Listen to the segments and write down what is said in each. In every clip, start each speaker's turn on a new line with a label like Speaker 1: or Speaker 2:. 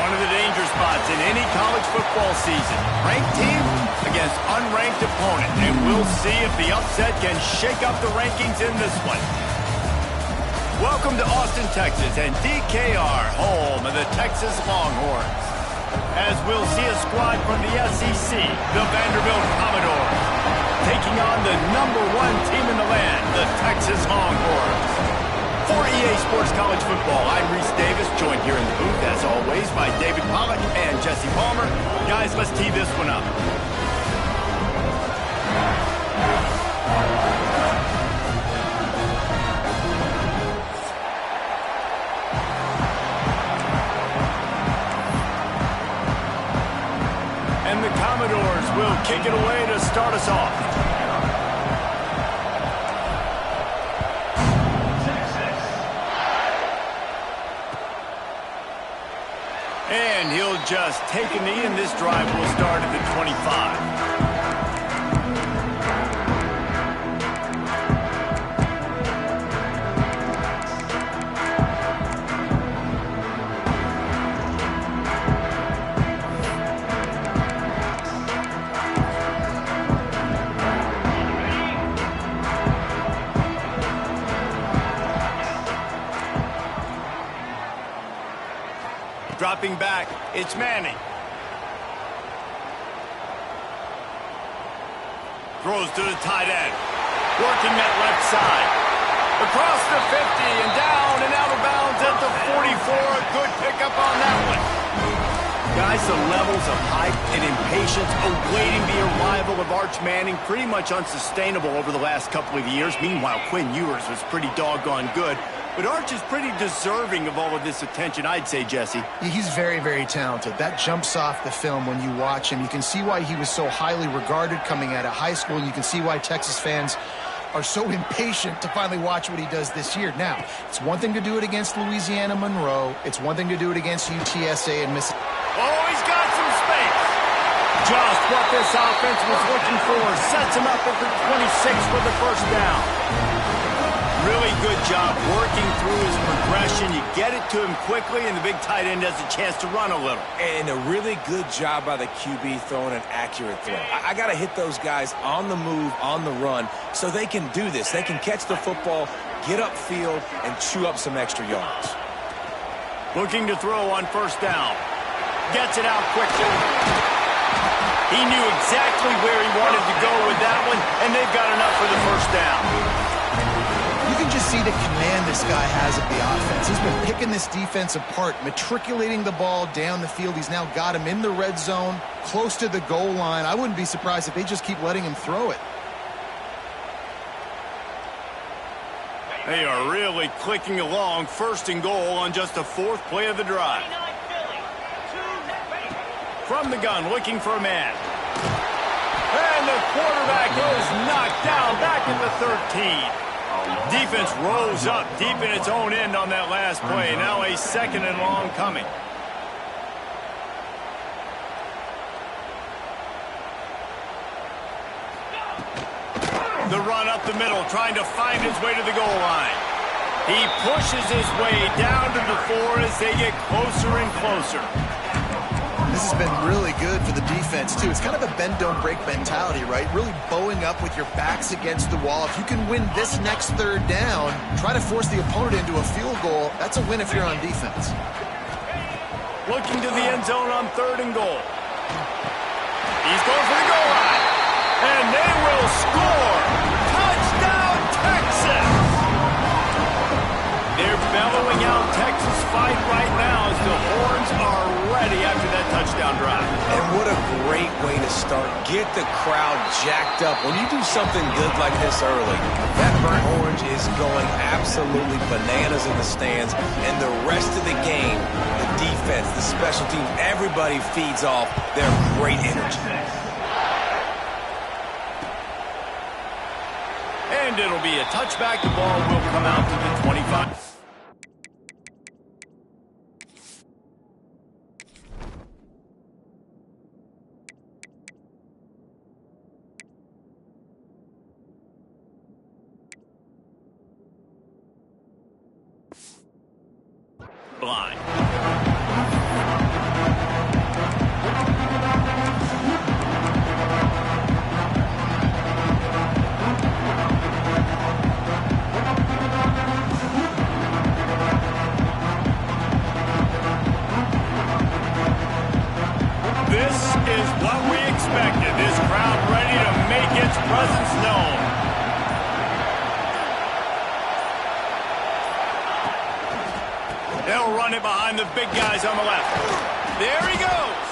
Speaker 1: One of the danger spots in any college football season. Ranked team against unranked opponent. And we'll see if the upset can shake up the rankings in this one. Welcome to Austin, Texas, and DKR, home of the Texas Longhorns. As we'll see a squad from the SEC, the Vanderbilt Commodores, taking on the #1 team in the land, the Texas Longhorns. For EA Sports College Football, I'm Reese Davis, joined here in the booth, as always, by David Packlj and Jesse Palmer. Guys, let's tee this one up. And the Commodores will kick it away to start us off. And he'll just take a knee, and this drive will start at the 25. Dropping back, it's Manning. Throws to the tight end. Working that left side. Across the 50 and down and out of bounds at the 44. A good pickup on that one. Guys, the levels of hype and impatience awaiting the arrival of Arch Manning pretty much unsustainable over the last couple of years. Meanwhile, Quinn Ewers was pretty doggone good. But Arch is pretty deserving of all of this attention, I'd say, Jesse.
Speaker 2: Yeah, he's very, very talented. That jumps off the film when you watch him. You can see why he was so highly regarded coming out of high school, and you can see why Texas fans are so impatient to finally watch what he does this year. Now, it's one thing to do it against Louisiana Monroe. It's one thing to do it against UTSA and Mississippi.
Speaker 1: Oh, he's got some space. Just what this offense was looking for. Sets him up at the 26 for the first down. Really good job working through his progression. You get it to him quickly, and the big tight end has a chance to run a little.
Speaker 3: And a really good job by the QB throwing an accurate throw. I got to hit those guys on the move, on the run, so they can do this. They can catch the football, get upfield, and chew up some extra yards.
Speaker 1: Looking to throw on first down. Gets it out quickly. He knew exactly where he wanted to go with that one, and they've got enough for the first down.
Speaker 2: You can just see the command this guy has of the offense. He's been picking this defense apart, matriculating the ball down the field. He's now got him in the red zone, close to the goal line. I wouldn't be surprised if they just keep letting him throw it.
Speaker 1: They are really clicking along. First and goal on just the 4th play of the drive. From the gun, looking for a man. And the quarterback goes knocked down back at the 13. Defense rose up deep in its own end on that last play. Now a 2nd and long coming. The run up the middle, trying to find his way to the goal line. He pushes his way down to the 4 as they get closer and closer.
Speaker 2: This has been really good for the defense, too. It's kind of a bend-don't-break mentality, right? Really bowing up with your backs against the wall. If you can win this next 3rd down, try to force the opponent into a field goal. That's a win if you're on defense.
Speaker 1: Looking to the end zone on 3rd and goal. He's going for the goal line. And they will score. Touchdown, Texas! They're bellowing out Texas fight right now as the Horns are ready after that touchdown drive.
Speaker 3: And what a great way to start. Get the crowd jacked up. When you do something good like this early, that burnt orange is going absolutely bananas in the stands. And the rest of the game, the defense, the special teams, everybody feeds off their great energy.
Speaker 1: And it'll be a touchback. The ball will come out to the 25. Blind. presence known. They'll run it behind the big guys on the left. There he goes.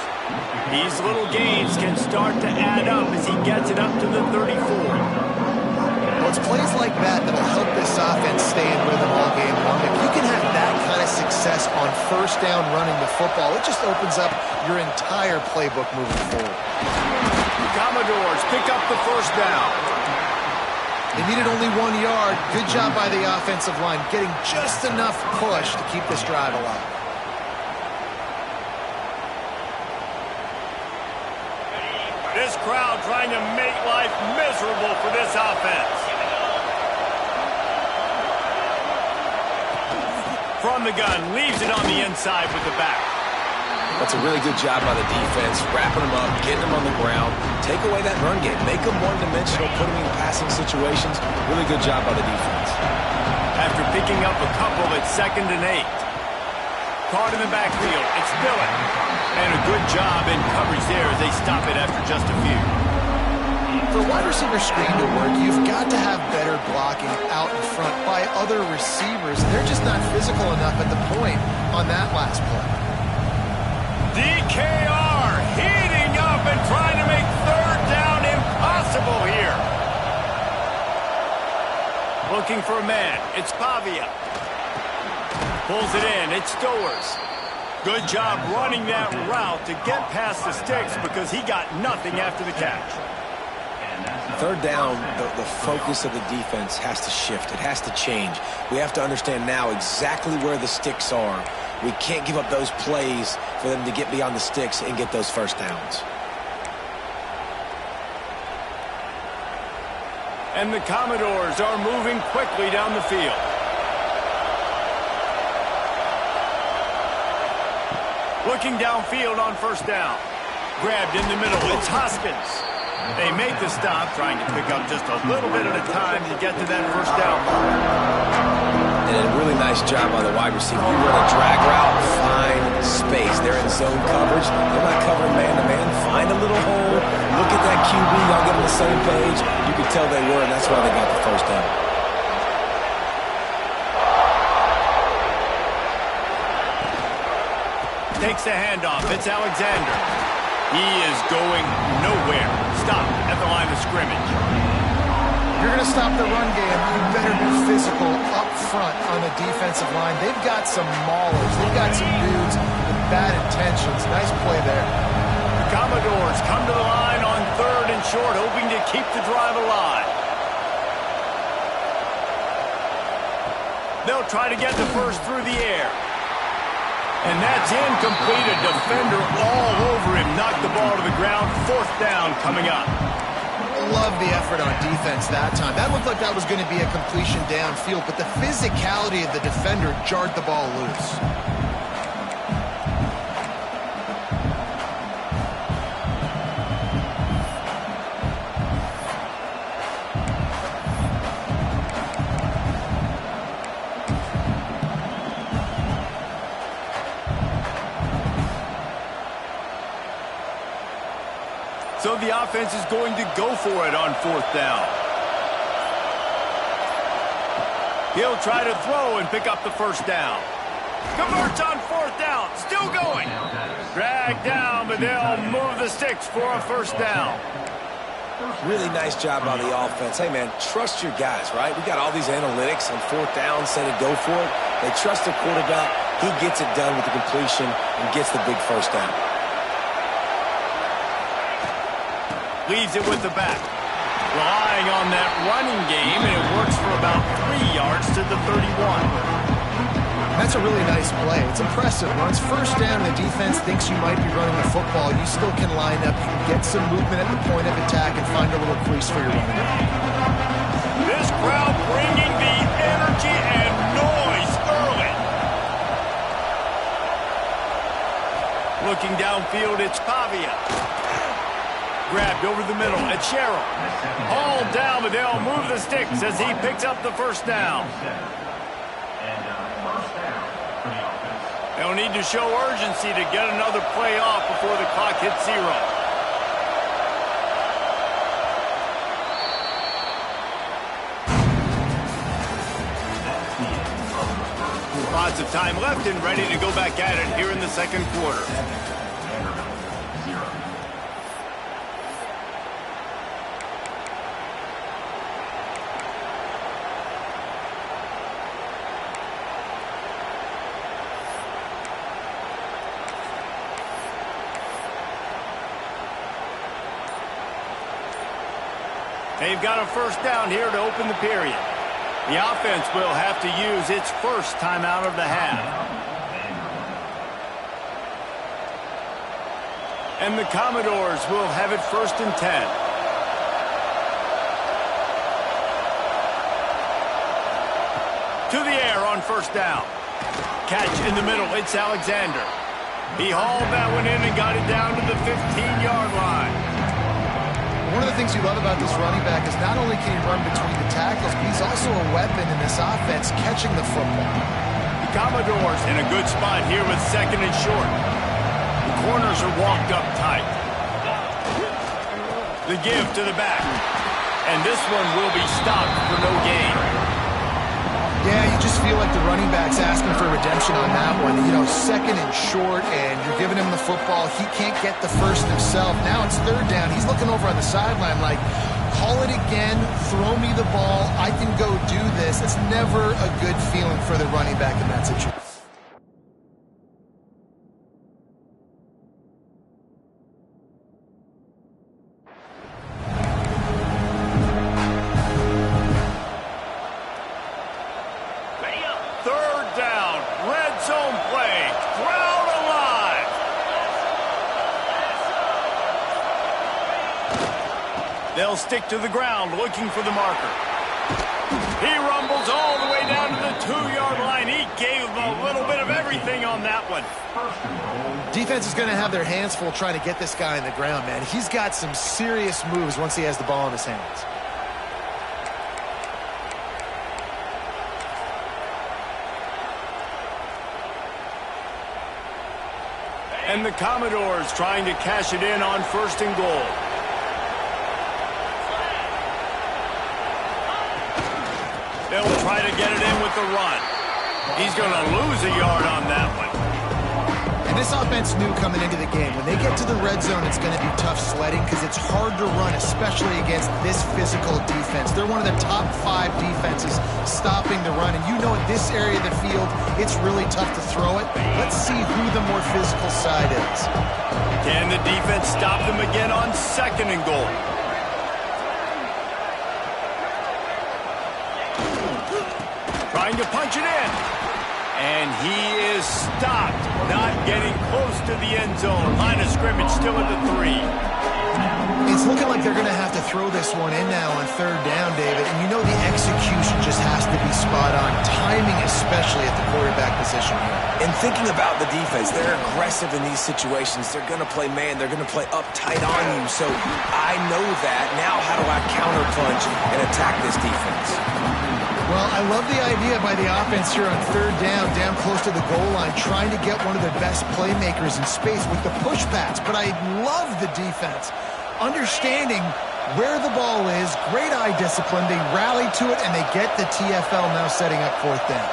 Speaker 1: These little gains can start to add up as he gets it up to the 34.
Speaker 2: Well, it's plays like that that'll help this offense stay in rhythm all game long. If you can have that kind of success on first down running the football, it just opens up your entire playbook moving forward.
Speaker 1: The Commodores pick up the first down.
Speaker 2: They needed only 1 yard. Good job by the offensive line, getting just enough push to keep this drive alive.
Speaker 1: This crowd trying to make life miserable for this offense. From the gun, leaves it on the inside with the back.
Speaker 3: That's a really good job by the defense, wrapping them up, getting them on the ground. Take away that run game. Make them one-dimensional, put them in passing situations. Really good job by the defense.
Speaker 1: After picking up a couple at 2nd and 8. Caught in the backfield. It's Miller. And a good job in coverage there as they stop it after just a few.
Speaker 2: For a wide receiver screen to work, you've got to have better blocking out in front by other receivers. They're just not physical enough at the point on that last play.
Speaker 1: DKR heating up and trying to make 3rd down impossible here. Looking for a man. It's Pavia. Pulls it in. It's Stowers. Good job running that route to get past the sticks because he got nothing after the catch.
Speaker 3: 3rd down, the focus of the defense has to shift. It has to change. We have to understand now exactly where the sticks are. We can't give up those plays for them to get beyond the sticks and get those first downs.
Speaker 1: And the Commodores are moving quickly down the field. Looking downfield on 1st down. Grabbed in the middle. It's Hoskins. They make the stop, trying to pick up just a little bit at a time to get to that 1st down.
Speaker 3: And a really nice job by the wide receiver. You run a drag route, find space. They're in zone coverage. They're not covering man-to-man. Find a little hole. Look at that QB. Y'all get on the same page. You can tell they were, and that's why they got the 1st down.
Speaker 1: Takes the handoff. It's Alexander. He is going nowhere. Stop at the line of scrimmage.
Speaker 2: If you're going to stop the run game, you better be physical up front on the defensive line. They've got some maulers. They've got some dudes with bad intentions. Nice play there.
Speaker 1: The Commodores come to the line on 3rd and short, hoping to keep the drive alive. They'll try to get the first through the air. And that's incomplete. A defender all over him. Knocked the ball to the ground. 4th down coming up.
Speaker 2: Love the effort on defense that time. That looked like that was going to be a completion downfield, but the physicality of the defender jarred the ball loose.
Speaker 1: So the offense is going to go for it on 4th down. He'll try to throw and pick up the 1st down. Converts on 4th down. Still going. Dragged down, but they'll move the sticks for a 1st down.
Speaker 3: Really nice job by the offense. Hey, man, trust your guys, right? We got all these analytics on 4th down, say to go for it. They trust their quarterback. He gets it done with the completion and gets the big 1st down.
Speaker 1: Leaves it with the back. Relying on that running game, and it works for about 3 yards to the 31.
Speaker 2: That's a really nice play. It's impressive. Once 1st down, the defense thinks you might be running the football. You still can line up. You can get some movement at the point of attack and find a little crease for your running back.
Speaker 1: This crowd bringing the energy and noise early. Looking downfield, it's Pavia. Grabbed over the middle at Sherrill. Hauled down, but they'll move the sticks as he picks up the 1st down. They'll need to show urgency to get another play off before the clock hits 0. Lots of time left and ready to go back at it here in the second quarter. They've got a first down here to open the period. The offense will have to use its first timeout of the half. And the Commodores will have it 1st and 10. To the air on first down. Catch in the middle. It's Alexander. He hauled that one in and got it down to the 15-yard line.
Speaker 2: One of the things you love about this running back is not only can he run between the tackles, but he's also a weapon in this offense catching the football.
Speaker 1: The Commodores in a good spot here with 2nd and short. The corners are walked up tight. The give to the back. And this one will be stopped for no gain.
Speaker 2: Yeah, you just feel like the running back's asking for redemption on that one. You know, 2nd and short, and you're giving him the football. He can't get the first himself. Now it's 3rd down. He's looking over on the sideline like, call it again, throw me the ball, I can go do this. It's never a good feeling for the running back in that situation.
Speaker 1: They'll stick to the ground looking for the marker. He rumbles all the way down to the 2-yard line. He gave a little bit of everything on that one.
Speaker 2: Defense is going to have their hands full trying to get this guy in the ground, man. He's got some serious moves once he has the ball in his hands.
Speaker 1: And the Commodores trying to cash it in on 1st and goal. They'll try to get it in with the run. He's going to lose a yard on that one.
Speaker 2: And this offense knew coming into the game, when they get to the red zone, it's going to be tough sledding because it's hard to run, especially against this physical defense. They're one of the top 5 defenses stopping the run. And you know in this area of the field, it's really tough to throw it. Let's see who the more physical side is.
Speaker 1: Can the defense stop them again on 2nd and goal? Trying to punch it in. And he is stopped. Not getting close to the end zone. Line of scrimmage still at the 3.
Speaker 2: It's looking like they're going to have to throw this one in now on 3rd down, David. And you know the execution just has to be spot on. Timing especially at the quarterback position here.
Speaker 3: And thinking about the defense, they're aggressive in these situations. They're going to play man. They're going to play up tight on you. So I know that. Now how do I counterpunch and attack this defense?
Speaker 2: Well, I love the idea by the offense here on 3rd down close to the goal line, trying to get one of their best playmakers in space with the push pass. But I love the defense, understanding where the ball is, great eye discipline. They rally to it, and they get the TFL now setting up 4th down.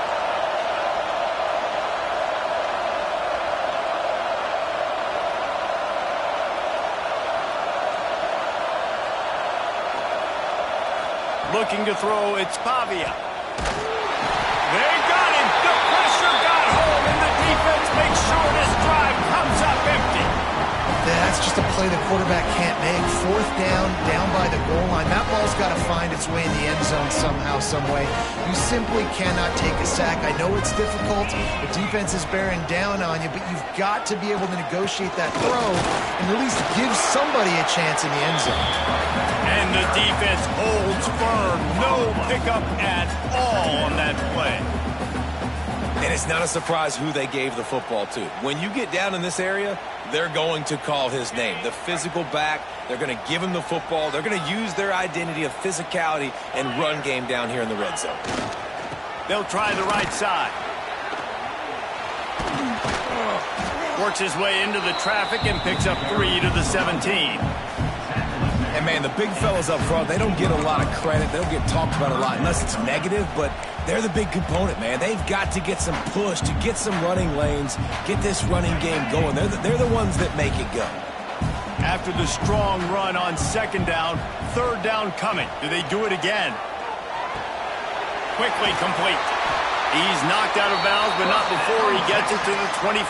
Speaker 1: Looking to throw, it's Pavia. They got him. The pressure got home, and the defense makes sure this drive comes up empty.
Speaker 2: That's just a play the quarterback can't make. 4th down by the goal line. That ball's got to find its way in the end zone somehow, some way. You simply cannot take a sack. I know it's difficult. The defense is bearing down on you, but you've got to be able to negotiate that throw and at least give somebody a chance in the end zone.
Speaker 1: And the defense holds firm. No pickup at all on that play.
Speaker 3: And it's not a surprise who they gave the football to. When you get down in this area, they're going to call his name. The physical back, they're going to give him the football. They're going to use their identity of physicality and run game down here in the red zone.
Speaker 1: They'll try the right side. Works his way into the traffic and picks up 3 to the 17.
Speaker 3: And, man, the big fellas up front, they don't get a lot of credit. They don't get talked about a lot unless it's negative, but They're the big component, man. They've got to get some push, to get some running lanes, get this running game going. They're the ones that make it go.
Speaker 1: After the strong run on second down, third down coming. Do they do it again? Quickly complete. He's knocked out of bounds, but not before he gets it to the 25.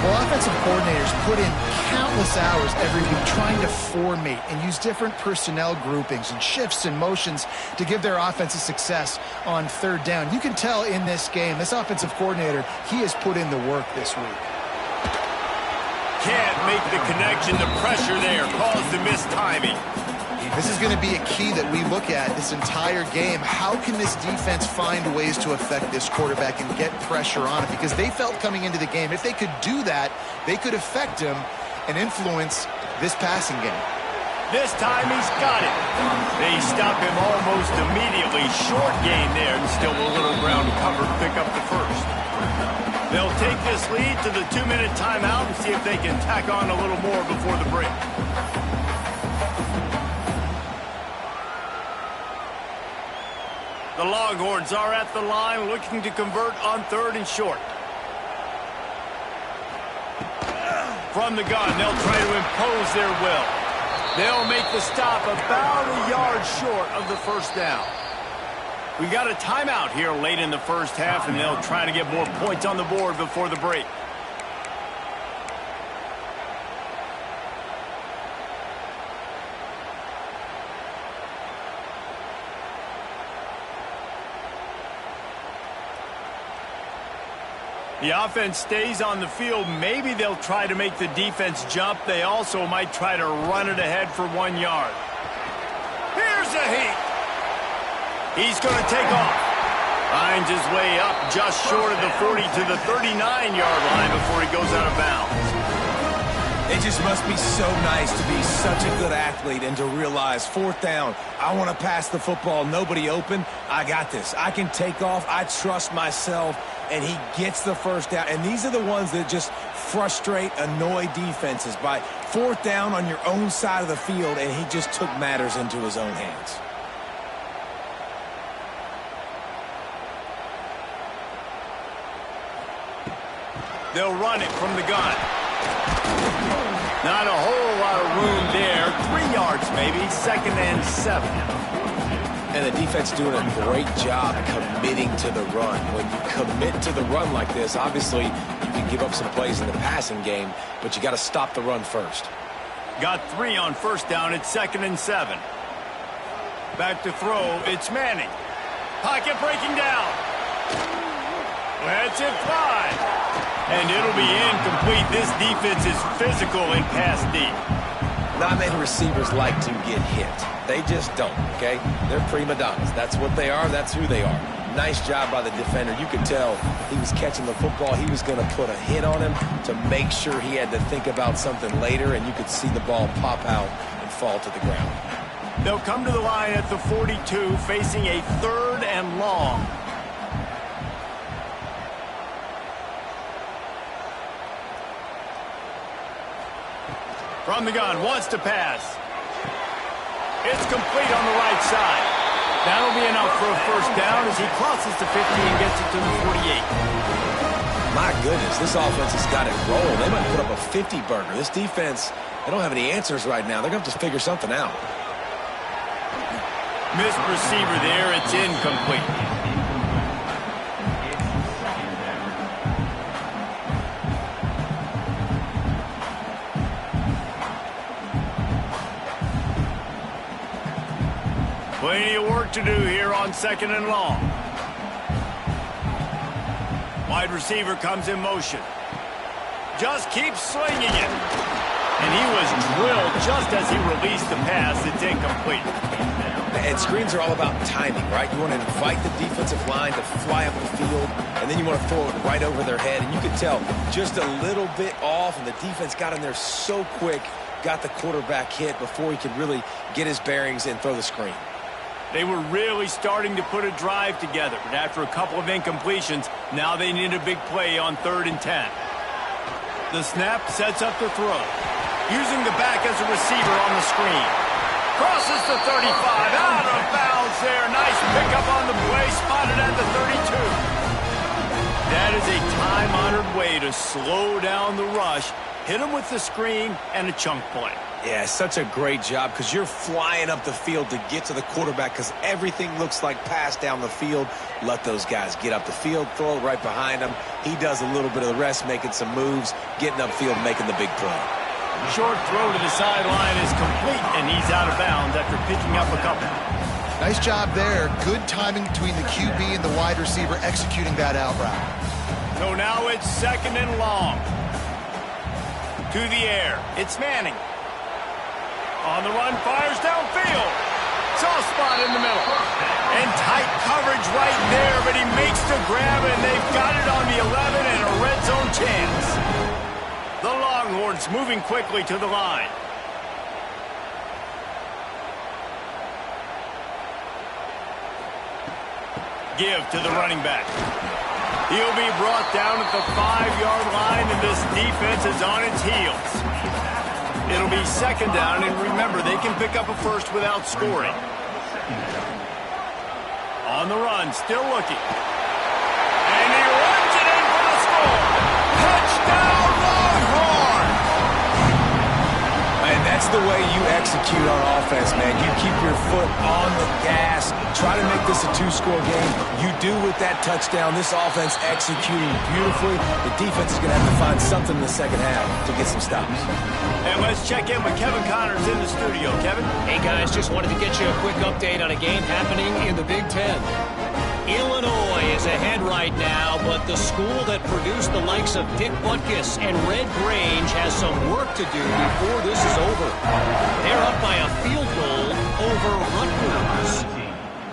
Speaker 2: Well, offensive coordinators put in countless hours every week trying to formate and use different personnel groupings and shifts and motions to give their offensive success on third down. You can tell in this game, this offensive coordinator, he has put in the work this week.
Speaker 1: Can't make the connection. The pressure there caused the missed timing.
Speaker 2: This is going to be a key that we look at this entire game. How can this defense find ways to affect this quarterback and get pressure on him? Because they felt coming into the game, if they could do that, they could affect him and influence this passing game.
Speaker 1: This time he's got it. They stop him almost immediately. Short gain there, and still a little ground to cover to pick up the first. They'll take this lead to the 2-minute timeout and see if they can tack on a little more before the break. The Longhorns are at the line looking to convert on third and short. From the gun, they'll try to impose their will. They'll make the stop about a yard short of the first down. We got a timeout here late in the first half, and they'll try to get more points on the board before the break. The offense stays on the field. Maybe they'll try to make the defense jump. They also might try to run it ahead for 1 yard. Here's a heat. He's going to take off. Finds his way up just short of the 40 to the 39-yard line before he goes out of bounds.
Speaker 3: It just must be so nice to be such a good athlete and to realize fourth down, I want to pass the football, nobody open, I got this. I can take off, I trust myself, and he gets the first down. And these are the ones that just frustrate, annoy defenses by fourth down on your own side of the field, and he just took matters into his own hands.
Speaker 1: They'll run it from the gun. Not a whole lot of room there. 3 yards maybe, 2nd and 7.
Speaker 3: And the defense doing a great job committing to the run. When you commit to the run like this, obviously you can give up some plays in the passing game, but you got to stop the run first.
Speaker 1: Got 3 on first down. It's 2nd and 7. Back to throw. It's Manning. Pocket breaking down. Lets it fly. And it'll be incomplete. This defense is physical and pass deep.
Speaker 3: Not many receivers like to get hit. They just don't, okay? They're prima donnas. That's what they are. That's who they are. Nice job by the defender. You could tell he was catching the football. He was going to put a hit on him to make sure he had to think about something later, and you could see the ball pop out and fall to the ground.
Speaker 1: They'll come to the line at the 42, facing a 3rd and long. From the gun, wants to pass. It's complete on the right side. That'll be enough for a first down as he crosses the 50 and gets it to the 48.
Speaker 3: My goodness, this offense has got it rolling. They might put up a 50-burger. This defense, they don't have any answers right now. They're going to have to figure something out.
Speaker 1: Missed receiver there. It's incomplete. Plenty of work to do here on 2nd and long. Wide receiver comes in motion. Just keeps swinging it. And he was drilled just as he released the pass. It's incomplete.
Speaker 3: And screens are all about timing, right? You want to invite the defensive line to fly up the field, and then you want to throw it right over their head. And you could tell just a little bit off, and the defense got in there so quick, got the quarterback hit before he could really get his bearings and throw the screen.
Speaker 1: They were really starting to put a drive together, but after a couple of incompletions, now they need a big play on 3rd and 10. The snap sets up the throw. Using the back as a receiver on the screen. Crosses the 35, out of bounds there. Nice pickup on the play. That is a time-honored way to slow down the rush, hit them with the screen, and a chunk play.
Speaker 3: Yeah, such a great job because you're flying up the field to get to the quarterback because everything looks like pass down the field. Let those guys get up the field, throw it right behind him. He does a little bit of the rest, making some moves, getting upfield, making the big play.
Speaker 1: Short throw to the sideline is complete, and he's out of bounds after picking up a couple.
Speaker 2: Nice job there. Good timing between the QB and the wide receiver executing that out route.
Speaker 1: So now it's 2nd and long. To the air. It's Manning. On the run, fires downfield. Soft spot in the middle. And tight coverage right there, but he makes the grab, and they've got it on the 11 and a red zone chance. The Longhorns moving quickly to the line. Give to the running back. He'll be brought down at the 5-yard line, and this defense is on its heels. It'll be 2nd down, and remember, they can pick up a first without scoring. On the run, still looking. And he runs it in for the score. Touchdown, Longhorns!
Speaker 3: And that's the way you execute on offense, man. You keep your foot on the gas. Try to make this a 2-score game. You do with that touchdown. This offense executing beautifully. The defense is going to have to find something in the second half to get some stops.
Speaker 1: And let's check in with Kevin Connors in the studio. Kevin?
Speaker 4: Hey, guys, just wanted to get you a quick update on a game happening in the Big Ten. Illinois is ahead right now, but the school that produced the likes of Dick Butkus and Red Grange has some work to do before this is over. They're up by a field goal over Rutgers.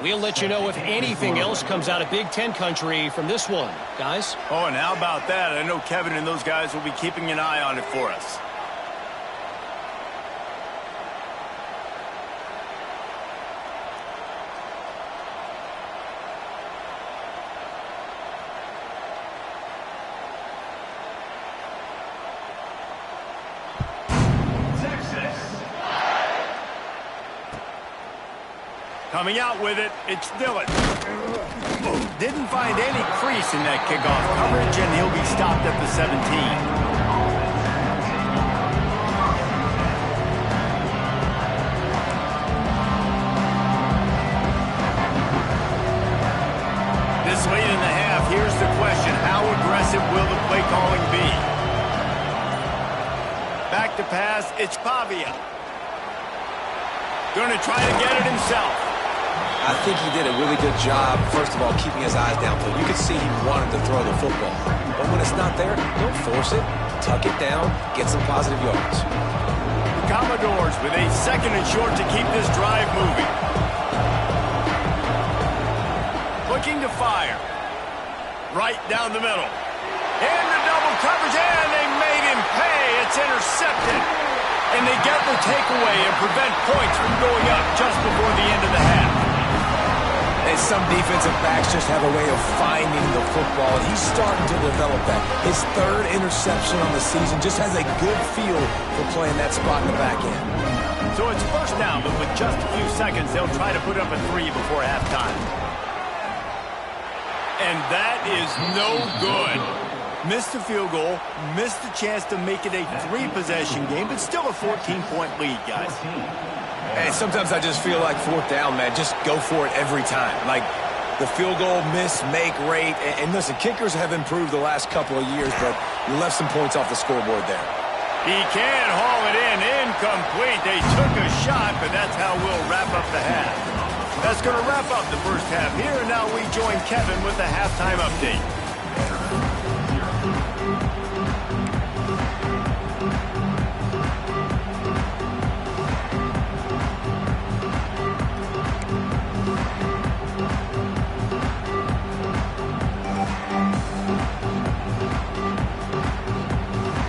Speaker 4: We'll let you know if anything else comes out of Big Ten country from this one, guys.
Speaker 1: Oh, and how about that? I know Kevin and those guys will be keeping an eye on it for us. Coming out with it, it's Dillon. Didn't find any crease in that kickoff coverage, and he'll be stopped at the 17. This late in the half, here's the question. How aggressive will the play calling be? Back to pass, it's Pavia. Going to try to get it himself.
Speaker 3: I think he did a really good job, first of all, keeping his eyes downfield. You could see he wanted to throw the football. But when it's not there, don't force it. Tuck it down, get some positive yards.
Speaker 1: The Commodores with a 2nd and short to keep this drive moving. Looking to fire. Right down the middle. And the double coverage, and they made him pay. It's intercepted. And they get the takeaway and prevent points from going up just before the end of the half.
Speaker 3: And some defensive backs just have a way of finding the football, and he's starting to develop that. His 3rd interception on the season, just has a good feel for playing that spot in the back end.
Speaker 1: So it's 1st down, but with just a few seconds, they'll try to put up a 3 before halftime. And that is no good. Missed the field goal, missed the chance to make it a 3-possession game, but still a 14-point lead, guys.
Speaker 3: And sometimes I just feel like 4th down, man, just go for it every time. Like the field goal miss, make rate. And listen, kickers have improved the last couple of years, but you left some points off the scoreboard there.
Speaker 1: He can haul it in, incomplete. They took a shot, but that's how we'll wrap up the half. That's going to wrap up the first half here, and now we join Kevin with the halftime update.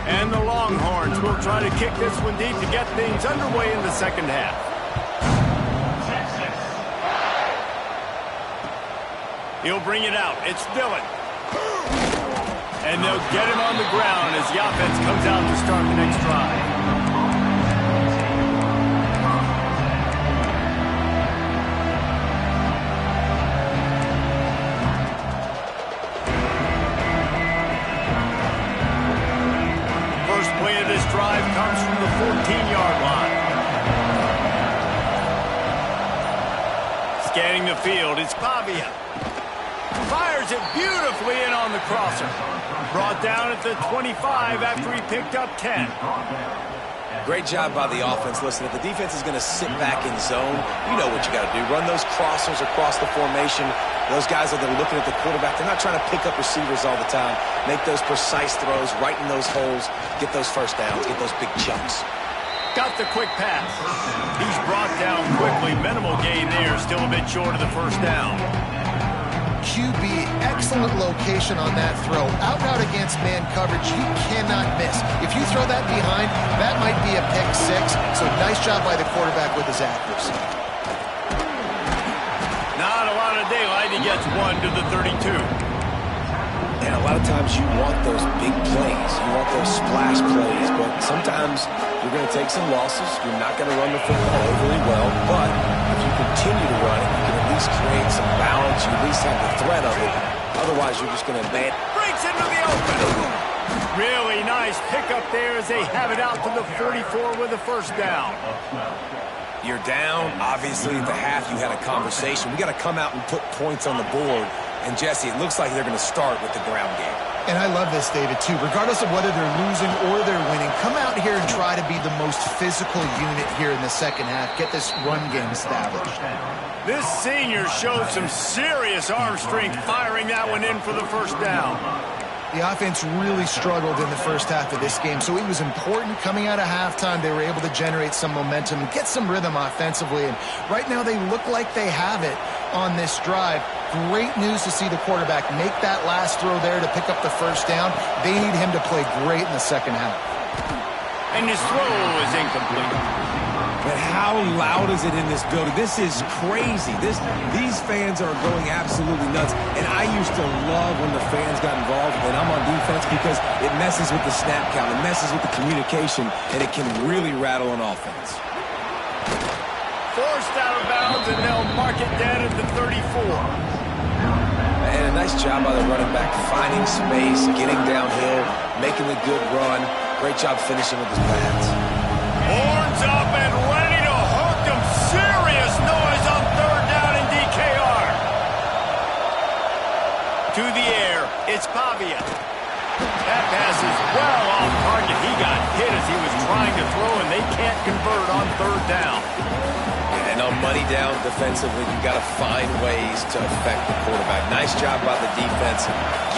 Speaker 1: And the Longhorns will try to kick this one deep to get things underway in the second half. He'll bring it out. It's Dillon. And they'll get him on the ground as the offense comes out to start the next drive. Scanning the field, it's Pavia. Fires it beautifully in on the crosser. Brought down at the 25 after he picked up 10.
Speaker 3: Great job by the offense. Listen, if the defense is going to sit back in zone, you know what you got to do. Run those crossers across the formation. Those guys that are looking at the quarterback, they're not trying to pick up receivers all the time. Make those precise throws, right in those holes, get those first downs, get those big chunks.
Speaker 1: Got the quick pass. He's brought down quickly. Minimal gain there, still a bit short of the first down.
Speaker 2: QB, excellent location on that throw. Out route against man coverage, you cannot miss. If you throw that behind, that might be a pick six. So nice job by the quarterback with his accuracy.
Speaker 1: Not a lot of daylight. He gets one to the 32.
Speaker 3: And a lot of times you want those big plays. You want those splash plays. But sometimes you're going to take some losses. You're not going to run the football overly well. But if you continue to run it, you can at least create some balance. You at least have the threat of it. Otherwise, you're just going to abandon.
Speaker 1: Breaks into the open. Really nice pickup there as they have it out to the 44 with a first down.
Speaker 3: You're down. Obviously, at the half, you had a conversation. We got to come out and put points on the board. And, Jesse, it looks like they're going to start with the ground game.
Speaker 2: And I love this, David, too. Regardless of whether they're losing or they're winning, come out here and try to be the most physical unit here in the second half. Get this run game established.
Speaker 1: This senior showed some serious arm strength firing that one in for the first down.
Speaker 2: The offense really struggled in the first half of this game, so it was important coming out of halftime. They were able to generate some momentum and get some rhythm offensively, and right now they look like they have it on this drive. Great news to see the quarterback make that last throw there to pick up the first down. They need him to play great in the second half.
Speaker 1: And his throw is incomplete.
Speaker 3: But how loud is it in this building? This is crazy. These fans are going absolutely nuts. And I used to love when the fans got involved when I'm on defense because it messes with the snap count. It messes with the communication, and it can really rattle an offense.
Speaker 1: Forced out of bounds, and they'll mark it dead at the 34.
Speaker 3: And a nice job by the running back, finding space, getting downhill, making a good run. Great job finishing with his pads.
Speaker 1: Horns up and ready to hook them. Serious noise on third down in DKR. To the air, it's Pavia. That pass is well off target. He got hit as he was trying to throw, and they can't convert on third down.
Speaker 3: And on money down defensively, you got to find ways to affect the quarterback. Nice job by the defense,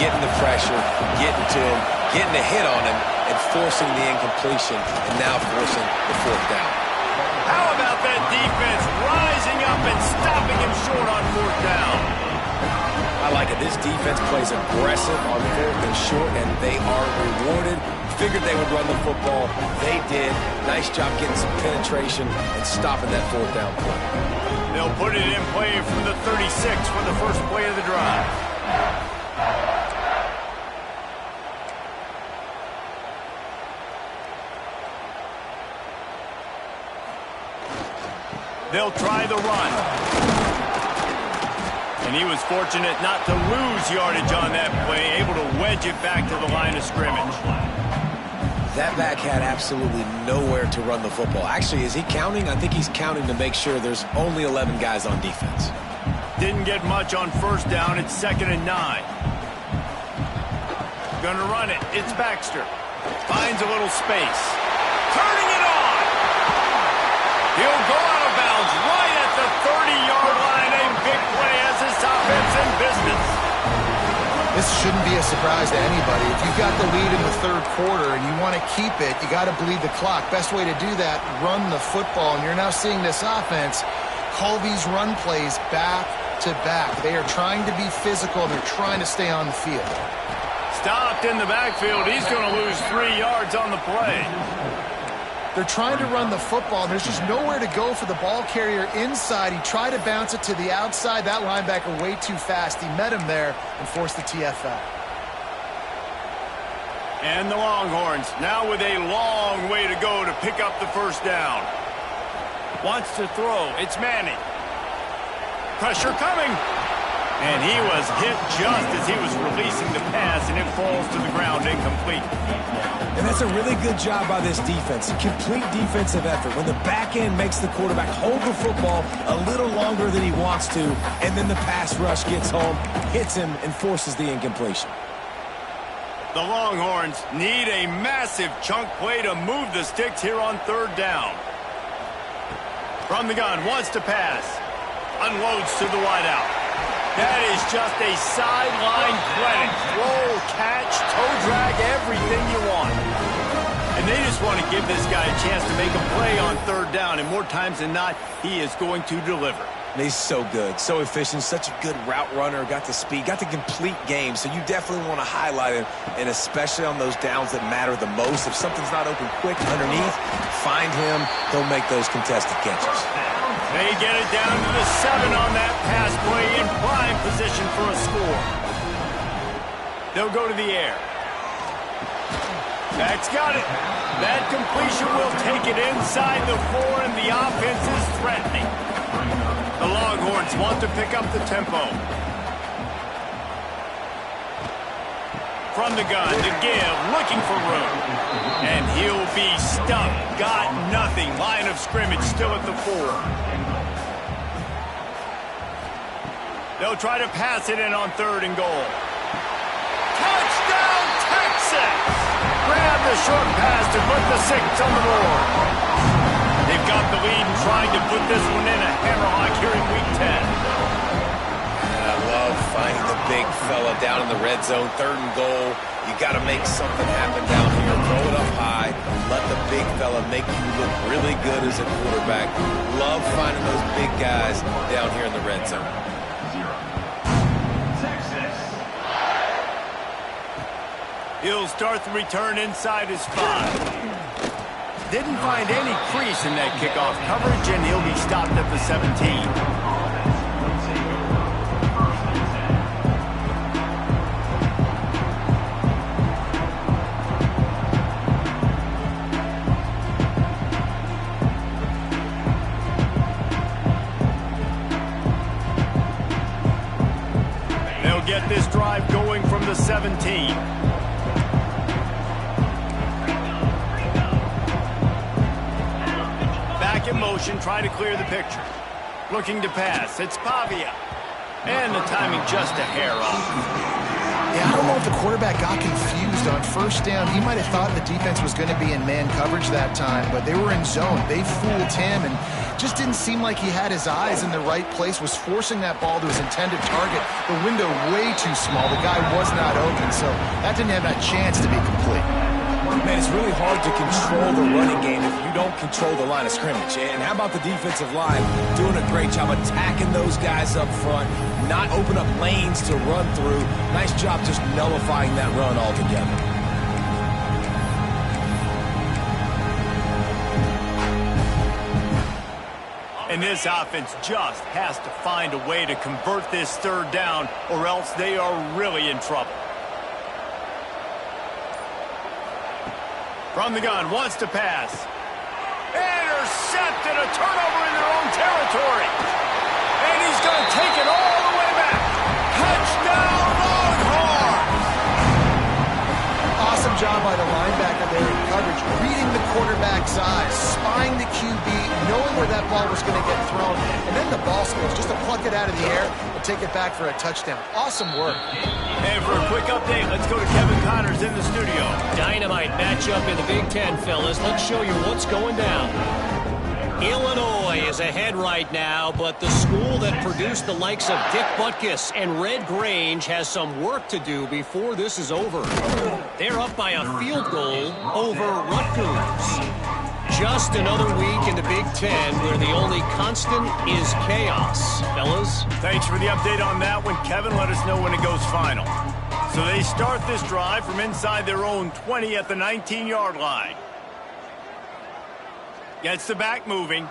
Speaker 3: getting the pressure, getting to him, getting a hit on him, and forcing the incompletion, and now forcing the fourth down.
Speaker 1: How about that defense rising up and stopping him short on fourth down?
Speaker 3: I like it. This defense plays aggressive on fourth and short, and they are rewarded. Figured they would run the football. They did. Nice job getting some penetration and stopping that fourth down play.
Speaker 1: They'll put it in play from the 36 for the first play of the drive. They'll try the run. And he was fortunate not to lose yardage on that play, able to wedge it back to the line of scrimmage.
Speaker 3: That back had absolutely nowhere to run the football. Actually, is he counting? I think he's counting to make sure there's only 11 guys on defense.
Speaker 1: Didn't get much on first down. It's 2nd and 9. Gonna run it. It's Baxter. Finds a little space. Turning it on. He'll go out of bounds right at the 30-yard line. A big play as this offense in business.
Speaker 2: This shouldn't be a surprise to anybody. If you've got the lead in the third quarter and you want to keep it, you got to bleed the clock. Best way to do that, run the football. And you're now seeing this offense call these run plays back to back. They are trying to be physical, and they're trying to stay on the field.
Speaker 1: Stopped in the backfield. He's going to lose 3 yards on the play.
Speaker 2: They're trying to run the football, and there's just nowhere to go for the ball carrier inside. He tried to bounce it to the outside. That linebacker way too fast. He met him there and forced the TFL.
Speaker 1: And the Longhorns now with a long way to go to pick up the first down. Wants to throw. It's Manning. Pressure coming. And he was hit just as he was releasing the pass, and it falls to the ground incomplete.
Speaker 3: And that's a really good job by this defense. Complete defensive effort. When the back end makes the quarterback hold the football a little longer than he wants to, and then the pass rush gets home, hits him, and forces the incompletion.
Speaker 1: The Longhorns need a massive chunk play to move the sticks here on third down. From the gun, wants to pass. Unloads to the wideout. That is just a sideline credit. Throw, catch, toe drag, everything you want. And they just want to give this guy a chance to make a play on third down, and more times than not, he is going to deliver.
Speaker 3: And he's so good, so efficient, such a good route runner, got the speed, got the complete game, so you definitely want to highlight him, and especially on those downs that matter the most. If something's not open quick underneath, find him, he'll make those contested catches.
Speaker 1: They get it down to the 7 on that pass play in prime position for a score. They'll go to the air. That's got it. That completion will take it inside the 4, and the offense is threatening. The Longhorns want to pick up the tempo. From the gun to give, looking for room. And he'll be stuck. Got nothing. Line of scrimmage still at the 4. They'll try to pass it in on 3rd and goal. Touchdown, Texas! Grab the short pass to put the 6 on the board. They've got the lead and trying to put this one in a hammerlock here in Week 10.
Speaker 3: And I love finding the big fella down in the red zone, 3rd and goal. You got to make something happen down here. Throw it up high. Let the big fella make you look really good as a quarterback. Love finding those big guys down here in the red zone.
Speaker 1: He'll start the return inside his 5. Didn't find any crease in that kickoff coverage, and he'll be stopped at the 17. They'll get this drive going from the 17. In motion, try to clear the picture. Looking to pass. It's Pavia. And the timing just a hair off.
Speaker 2: Yeah, I don't know if the quarterback got confused on 1st down. He might have thought the defense was going to be in man coverage that time, but they were in zone. They fooled him and just didn't seem like he had his eyes in the right place, was forcing that ball to his intended target. The window way too small. The guy was not open, so that didn't have that chance to be complete.
Speaker 3: Man, it's really hard to control the running game if you don't control the line of scrimmage. And how about the defensive line doing a great job attacking those guys up front, not open up lanes to run through. Nice job just nullifying that run altogether.
Speaker 1: And this offense just has to find a way to convert this 3rd down, or else they are really in trouble. From the gun, wants to pass. Intercepted, a turnover in their own territory. And he's going to take it all the way back. Touchdown, Longhorns!
Speaker 2: Awesome job by the linebacker there in coverage, reading the quarterback's eyes, spying the QB, knowing where that ball was going to get thrown, and then the ball skills, just to pluck it out of the air and take it back for a touchdown. Awesome work.
Speaker 1: And for a quick update, let's go to Kevin Connors in the studio.
Speaker 4: Dynamite matchup in the Big Ten, fellas. Let's show you what's going down. Illinois is ahead right now, but the school that produced the likes of Dick Butkus and Red Grange has some work to do before this is over. They're up by a field goal over Rutgers. Just another week in the Big Ten where the only constant is chaos, fellas.
Speaker 1: Thanks for the update on that one, Kevin. Let us know when it goes final. So they start this drive from inside their own 20 at the 19-yard line. Gets the back moving.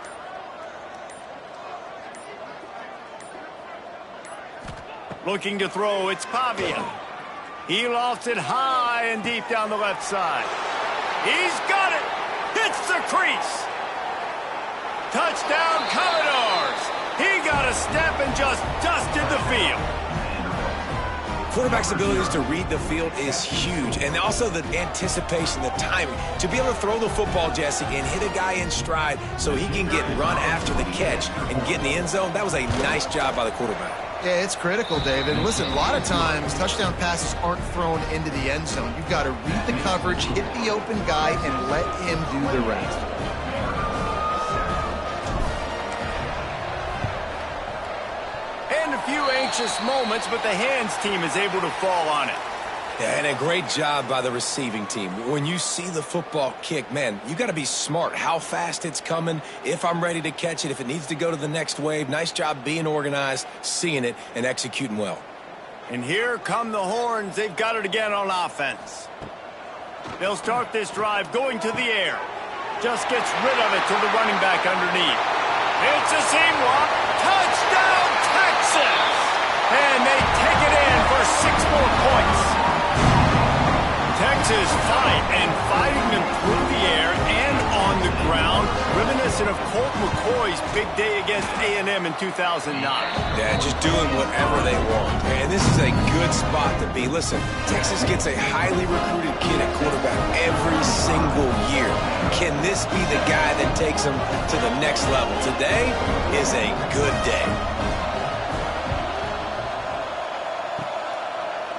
Speaker 1: Looking to throw, it's Pavia. He lofts it high and deep down the left side. He's got it! Hits the crease! Touchdown, Commodores! He got a step and just dusted the field.
Speaker 3: Quarterback's abilities to read the field is huge, and also the anticipation, the timing. To be able to throw the football, Jesse, and hit a guy in stride so he can get run after the catch and get in the end zone, that was a nice job by the quarterback.
Speaker 2: Yeah, it's critical, David. Listen, a lot of times touchdown passes aren't thrown into the end zone. You've got to read the coverage, hit the open guy, and let him do the rest.
Speaker 1: Few anxious moments, but the hands team is able to fall on it.
Speaker 3: Yeah, and a great job by the receiving team. When you see the football kick, man, you got to be smart how fast it's coming, if I'm ready to catch it, if it needs to go to the next wave. Nice job being organized, seeing it, and executing well.
Speaker 1: And here come the horns. They've got it again on offense. They'll start this drive going to the air. Just gets rid of it to the running back underneath. It's a seam walk. Touchdown, Texas! And they take it in for 6 more points. Texas fighting them through the air and on the ground, reminiscent of Colt McCoy's big day against A&M in 2009.
Speaker 3: Yeah, just doing whatever they want. And this is a good spot to be. Listen, Texas gets a highly recruited kid at quarterback every single year. Can this be the guy that takes them to the next level? Today is a good day.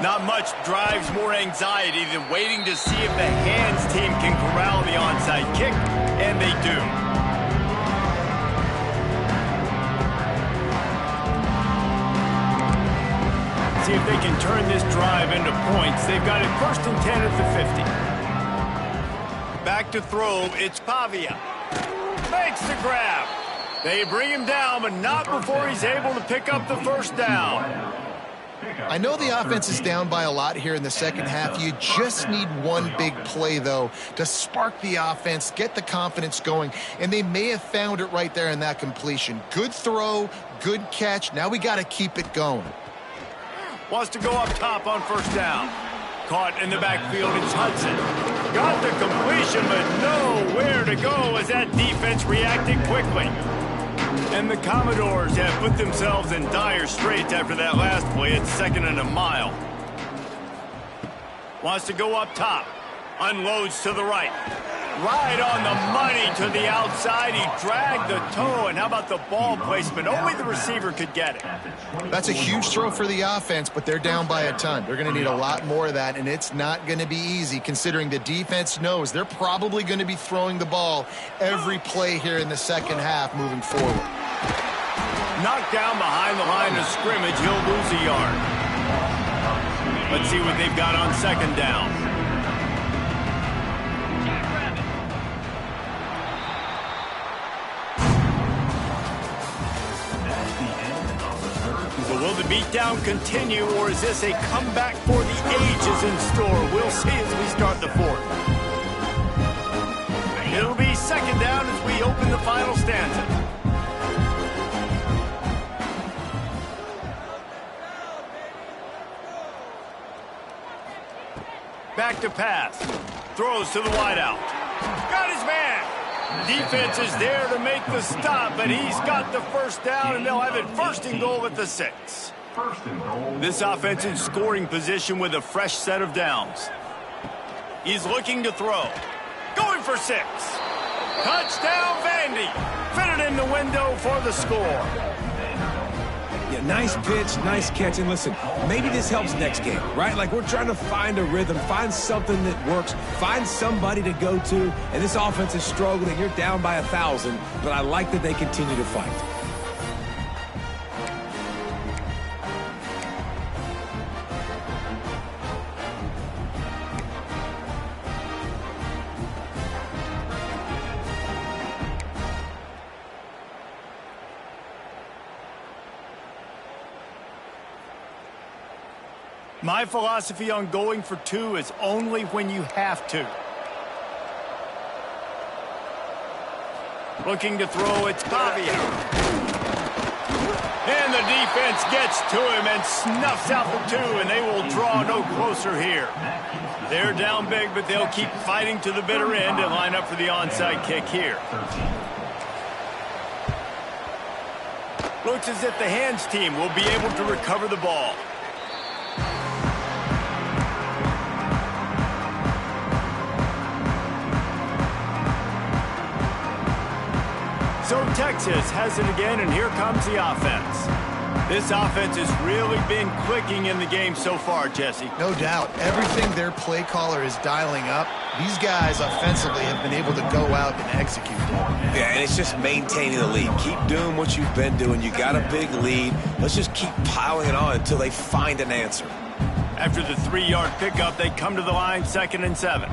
Speaker 1: Not much drives more anxiety than waiting to see if the hands team can corral the onside kick, and they do. See if they can turn this drive into points. They've got it 1st and 10 at the 50. Back to throw, it's Pavia. Makes the grab. They bring him down, but not before he's able to pick up the first down.
Speaker 2: I know the offense is down by a lot here in the second half. You just need one big play, though, to spark the offense, get the confidence going, and they may have found it right there in that completion. Good throw, good catch. Now we got to keep it going.
Speaker 1: Wants to go up top on first down. Caught in the backfield, it's Hudson. Got the completion, but nowhere to go as that defense reacted quickly. And the Commodores have put themselves in dire straits after that last play. It's 2nd and a mile. Wants to go up top. Unloads to the right. Right on the money to the outside. He dragged the toe. And how about the ball placement? Only the receiver could get it.
Speaker 2: That's a huge throw for the offense, but they're down by a ton. They're going to need a lot more of that, and it's not going to be easy considering the defense knows they're probably going to be throwing the ball every play here in the second half moving forward.
Speaker 1: Knocked down behind the line of scrimmage. He'll lose a yard. Let's see what they've got on 2nd down. Will the beatdown continue, or is this a comeback for the ages in store? We'll see as we start the 4th. It'll be 2nd down as we open the final stanza. Back to pass. Throws to the wideout. Got his man. Defense is there to make the stop, but he's got the first down, and they'll have it 1st and goal at the 6. This offense in scoring position with a fresh set of downs. He's looking to throw. Going for 6. Touchdown, Vandy. Fitted in the window for the score.
Speaker 3: Yeah, nice pitch, nice catch. And listen, maybe this helps next game, right? Like we're trying to find a rhythm, find something that works, find somebody to go to. And this offense is struggling. You're down by 1,000, but I like that they continue to fight.
Speaker 1: My philosophy on going for 2 is only when you have to. Looking to throw, it's Pavia. And the defense gets to him and snuffs out the 2, and they will draw no closer here. They're down big, but they'll keep fighting to the bitter end and line up for the onside kick here. Looks as if the hands team will be able to recover the ball. So Texas has it again, and here comes the offense. This offense has really been clicking in the game so far, Jesse.
Speaker 2: No doubt. Everything their play caller is dialing up, these guys offensively have been able to go out and execute.
Speaker 3: Yeah, and it's just maintaining the lead. Keep doing what you've been doing. You got a big lead. Let's just keep piling it on until they find an answer.
Speaker 1: After the 3-yard pickup, they come to the line, 2nd and 7.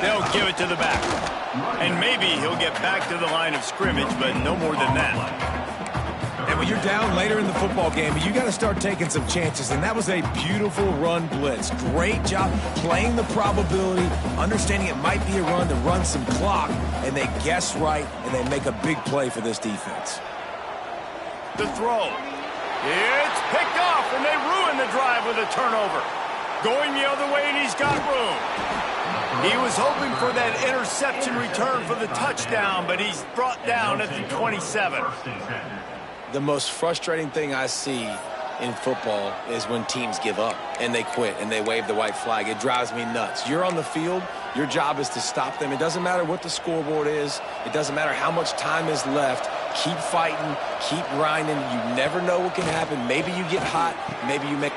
Speaker 1: They'll give it to the back. And maybe he'll get back to the line of scrimmage, but no more than that.
Speaker 3: And when you're down later in the football game, you got to start taking some chances, and that was a beautiful run blitz. Great job playing the probability, understanding it might be a run to run some clock, and they guess right, and they make a big play for this defense.
Speaker 1: The throw. It's picked off, and they ruin the drive with a turnover. Going the other way, and he's got room. He was hoping for that interception return for the touchdown, but he's brought down at the 27.
Speaker 3: The most frustrating thing I see in football is when teams give up and they quit and they wave the white flag. It drives me nuts. You're on the field. Your job is to stop them. It doesn't matter what the scoreboard is. It doesn't matter how much time is left. Keep fighting. Keep grinding. You never know what can happen. Maybe you get hot. Maybe you make...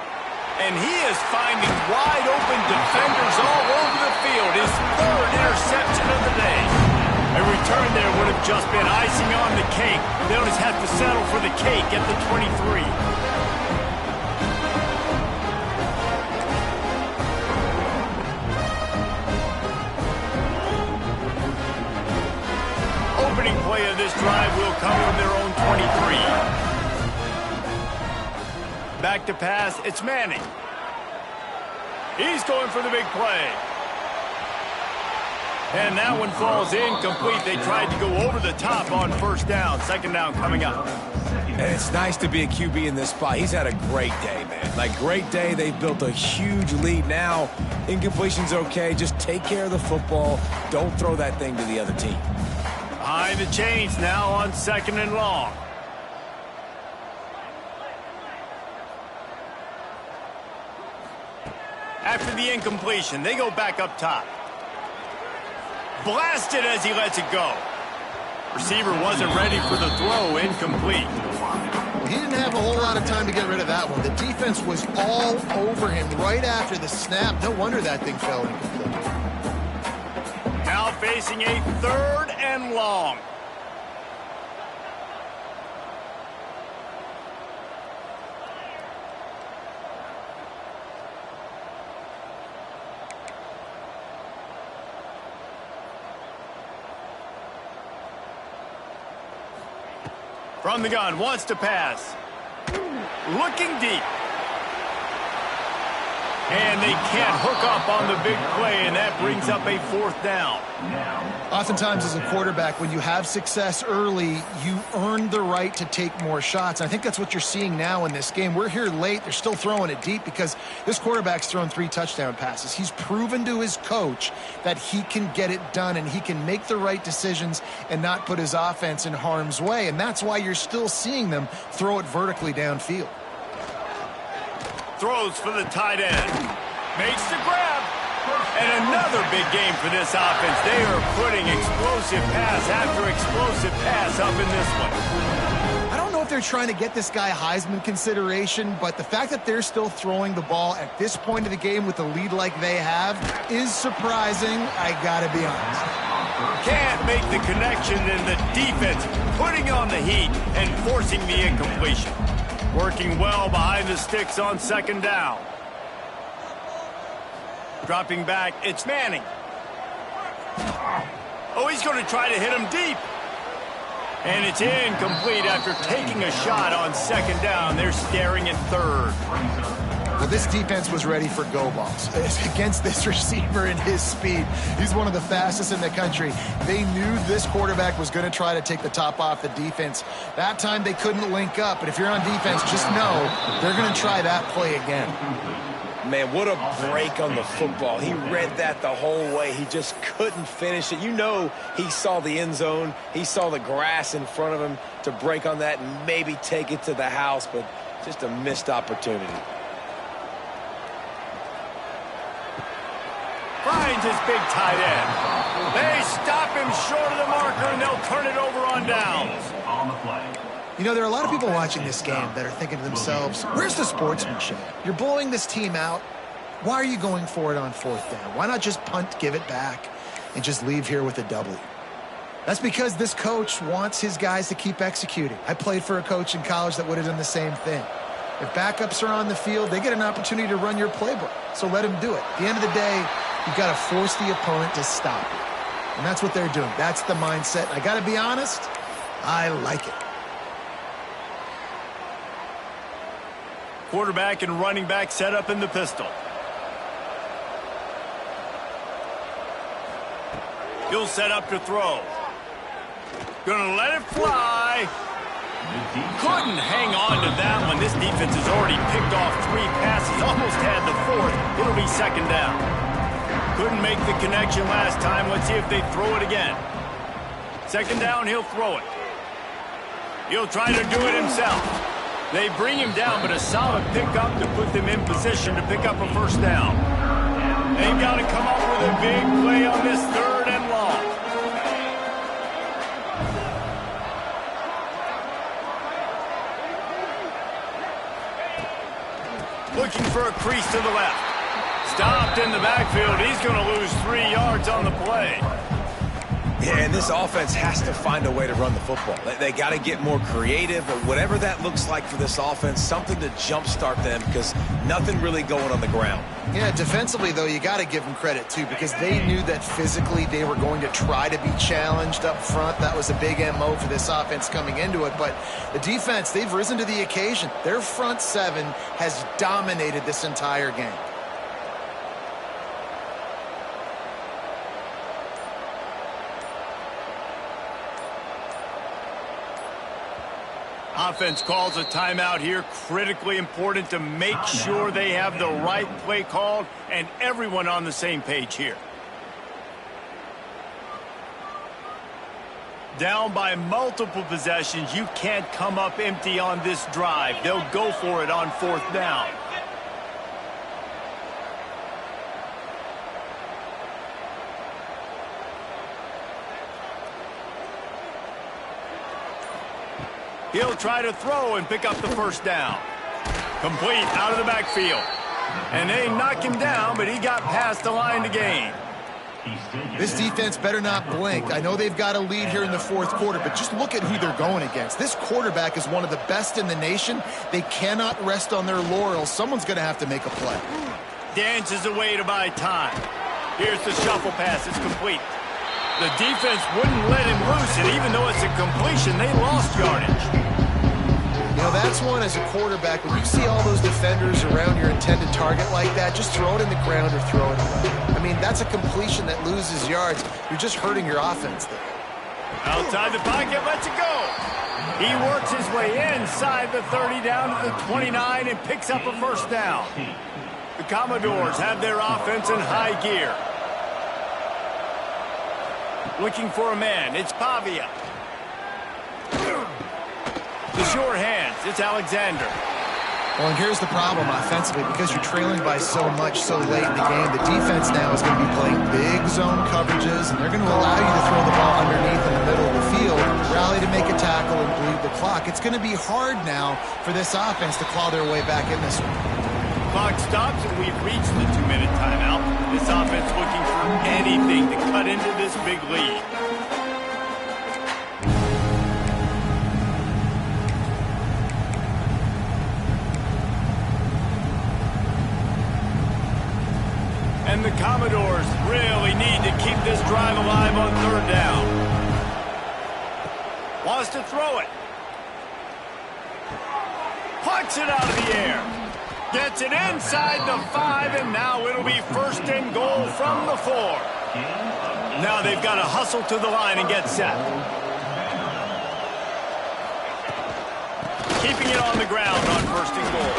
Speaker 1: And he is finding wide-open defenders all over the field. His 3rd interception of the day. A return there would have just been icing on the cake. They'll just have to settle for the cake at the 23. Opening play of this drive will come from their own 23. Back to pass, it's Manning. He's going for the big play. And that one falls incomplete. They tried to go over the top on 1st down. 2nd down coming up.
Speaker 3: And it's nice to be a QB in this spot. He's had a great day, man. Like, great day. They've built a huge lead now. Incompletion's okay. Just take care of the football. Don't throw that thing to the other team.
Speaker 1: Behind the chains now on 2nd and long. After the incompletion, they go back up top. Blasted as he lets it go. Receiver wasn't ready for the throw, incomplete.
Speaker 2: Well, he didn't have a whole lot of time to get rid of that one. The defense was all over him right after the snap. No wonder that thing fell incomplete.
Speaker 1: Now facing a 3rd and long. From the gun, wants to pass. Looking deep. And they can't hook up on the big play, and that brings up a 4th down.
Speaker 2: Oftentimes as a quarterback, when you have success early, you earn the right to take more shots. I think that's what you're seeing now in this game. We're here late. They're still throwing it deep because this quarterback's thrown 3 touchdown passes. He's proven to his coach that he can get it done and he can make the right decisions and not put his offense in harm's way. And that's why you're still seeing them throw it vertically downfield.
Speaker 1: Throws for the tight end. Makes the grab. And another big game for this offense. They are putting explosive pass after explosive pass up in this one.
Speaker 2: I don't know if they're trying to get this guy Heisman consideration, but the fact that they're still throwing the ball at this point of the game with a lead like they have is surprising, I gotta be honest.
Speaker 1: Can't make the connection, and the defense putting on the heat and forcing the incompletion. Working well behind the sticks on 2nd down. Dropping back, it's Manning. Oh, he's going to try to hit him deep. And it's incomplete after taking a shot on 2nd down. They're staring at 3rd.
Speaker 2: Well, this defense was ready for go balls against this receiver and his speed. He's one of the fastest in the country. They knew this quarterback was going to try to take the top off the defense. That time they couldn't link up, but if you're on defense, just know they're going to try that play again.
Speaker 3: Man, what a break on the football. He read that the whole way. He just couldn't finish it. You know he saw the end zone. He saw the grass in front of him to break on that and maybe take it to the house, but just a missed opportunity.
Speaker 1: Finds his big tight end. They stop him short of the marker, and they'll turn it over on downs.
Speaker 5: On the play.
Speaker 2: You know, there are a lot of people watching this game that are thinking to themselves, where's the sportsmanship? You're blowing this team out. Why are you going for it on 4th down? Why not just punt, give it back, and just leave here with a W? That's because this coach wants his guys to keep executing. I played for a coach in college that would have done the same thing. If backups are on the field, they get an opportunity to run your playbook, so let them do it. At the end of the day, you've got to force the opponent to stop you. And that's what they're doing. That's the mindset. I got to be honest, I like it.
Speaker 1: Quarterback and running back set up in the pistol. He'll set up to throw. Gonna let it fly. Couldn't hang on to that one. This defense has already picked off 3 passes, almost had the 4th. It'll be 2nd down. Couldn't make the connection last time. Let's see if they throw it again. 2nd down, he'll throw it. He'll try to do it himself. They bring him down, but a solid pickup to put them in position to pick up a 1st down. They've got to come up with a big play on this 3rd and long. Looking for a crease to the left. Stopped in the backfield. He's going to lose 3 yards on the play.
Speaker 3: Yeah, and this offense has to find a way to run the football. They got to get more creative, or whatever that looks like for this offense, something to jumpstart them, because nothing really going on the ground.
Speaker 2: Yeah, defensively, though, you got to give them credit, too, because they knew that physically they were going to try to be challenged up front. That was a big MO for this offense coming into it. But the defense, they've risen to the occasion. Their front 7 has dominated this entire game.
Speaker 1: Offense calls a timeout here. Critically important to make sure they have the right play called and everyone on the same page here. Down by multiple possessions. You can't come up empty on this drive. They'll go for it on 4th down. He'll try to throw and pick up the 1st down. Complete out of the backfield. And they knock him down, but he got past the line to gain.
Speaker 2: This defense better not blink. I know they've got a lead here in the 4th quarter, but just look at who they're going against. This quarterback is one of the best in the nation. They cannot rest on their laurels. Someone's going to have to make a play.
Speaker 1: Dances away to buy time. Here's the shuffle pass. It's complete. The defense wouldn't let him loose, and even though it's a completion, they lost yardage.
Speaker 2: You know, that's one as a quarterback. When you see all those defenders around your intended target like that, just throw it in the ground or throw it away. I mean, that's a completion that loses yards. You're just hurting your offense there.
Speaker 1: Outside the pocket, lets it go. He works his way inside the 30 down to the 29 and picks up a 1st down. The Commodores have their offense in high gear. Looking for a man. It's Pavia. The sure hands. It's Alexander.
Speaker 2: Well, and here's the problem offensively. Because you're trailing by so much so late in the game, the defense now is going to be playing big zone coverages, and they're going to allow you to throw the ball underneath in the middle of the field, rally to make a tackle, and bleed the clock. It's going to be hard now for this offense to claw their way back in this one.
Speaker 1: Clock stops, and we've reached the 2-minute timeout. This offense looking for anything to cut into this big lead. And the Commodores really need to keep this drive alive on 3rd down. Wants to throw it. Pucks it out of the air. Gets it inside the 5, and now it'll be 1st and goal from the 4. Now they've got to hustle to the line and get set. Keeping it on the ground on 1st and goal.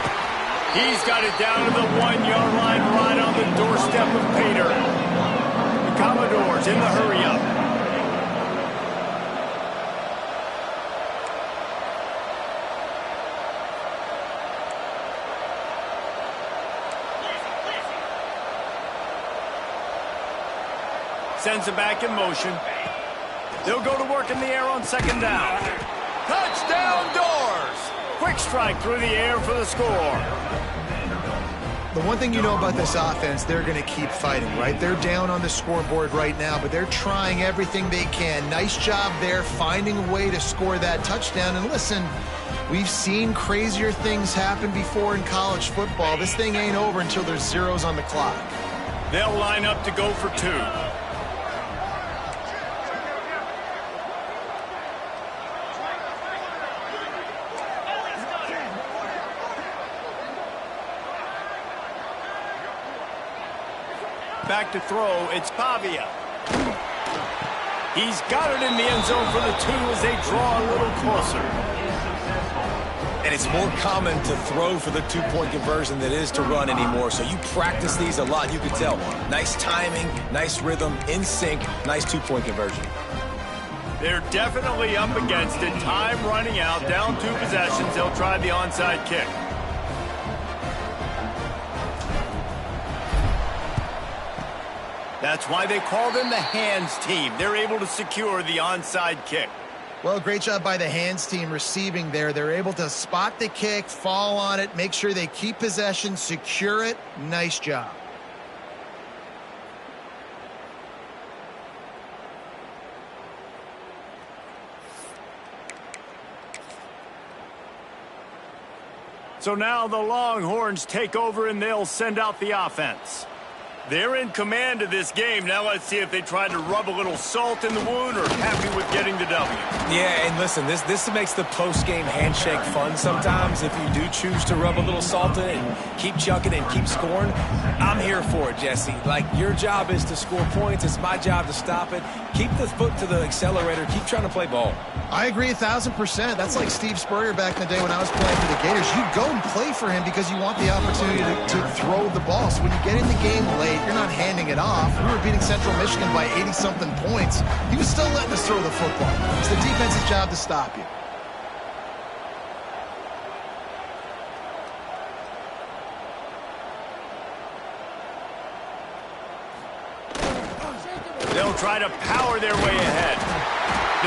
Speaker 1: He's got it down to the 1-yard line right on the doorstep of Pater. The Commodores in the hurry-up. Sends it back in motion. They'll go to work in the air on second down. Touchdown Doors! Quick strike through the air for the score.
Speaker 2: The one thing you know about this offense, they're going to keep fighting, right? They're down on the scoreboard right now, but they're trying everything they can. Nice job there, finding a way to score that touchdown. And listen, we've seen crazier things happen before in college football. This thing ain't over until there's zeros on the clock.
Speaker 1: They'll line up to go for 2. Back to throw, it's Pavia. He's got it in the end zone for the 2 as they draw a little closer.
Speaker 3: And it's more common to throw for the 2-point conversion than it is to run anymore. So you practice these a lot. You can tell. Nice timing, nice rhythm, in sync, nice 2-point conversion.
Speaker 1: They're definitely up against it. Time running out, down 2 possessions. They'll try the onside kick. That's why they call them the hands team. They're able to secure the onside kick.
Speaker 2: Well, great job by the hands team receiving there. They're able to spot the kick, fall on it, make sure they keep possession, secure it. Nice job.
Speaker 1: So now the Longhorns take over and they'll send out the offense. They're in command of this game. Now let's see if they try to rub a little salt in the wound or happy with getting the W.
Speaker 3: Yeah, and listen, this makes the post-game handshake fun sometimes. If you do choose to rub a little salt in it and keep chucking and keep scoring, I'm here for it, Jesse. Like, your job is to score points. It's my job to stop it. Keep the foot to the accelerator. Keep trying to play ball.
Speaker 2: I agree 1,000%. That's like Steve Spurrier back in the day when I was playing for the Gators. You go and play for him because you want the opportunity to throw the ball. So when you get in the game late, you're not handing it off. We were beating Central Michigan by 80-something points. He was still letting us throw the football. It's the defense's job to stop you.
Speaker 1: They'll try to power their way ahead.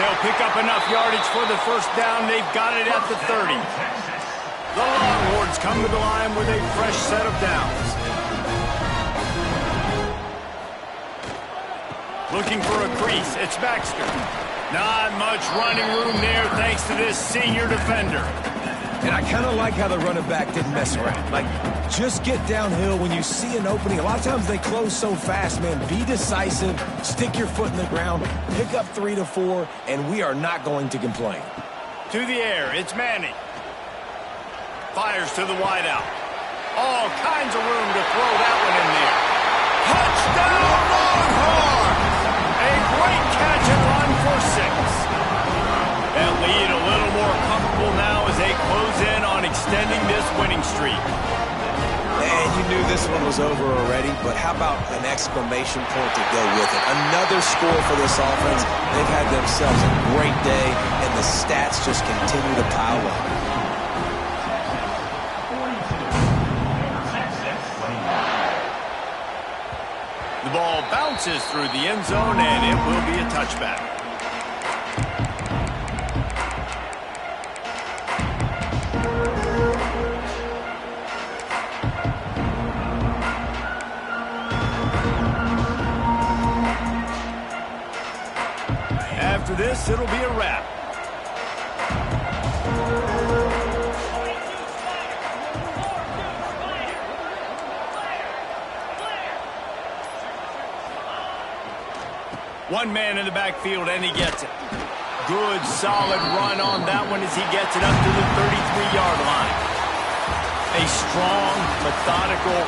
Speaker 1: They'll pick up enough yardage for the first down. They've got it at the 30. The Longhorns come to the line with a fresh set of downs. Looking for a crease, it's Baxter. Not much running room there thanks to this senior defender.
Speaker 3: And I kind of like how the running back didn't mess around. Like, just get downhill when you see an opening. A lot of times they close so fast, man. Be decisive, stick your foot in the ground, pick up 3 to 4, and we are not going to complain.
Speaker 1: To the air, it's Manning. Fires to the wideout. All kinds of room to throw that one in there. Touchdown, Longhorns! A great catch and run for 6. That lead a little more comfortable now as they close in on extending this winning streak.
Speaker 3: And you knew this one was over already, but how about an exclamation point to go with it? Another score for this offense. They've had themselves a great day, and the stats just continue to pile up.
Speaker 1: The ball bounces through the end zone, and it will be a touchback. After this, it'll be a wrap. One man in the backfield, and he gets it. Good, solid run on that one as he gets it up to the 33-yard line. A strong, methodical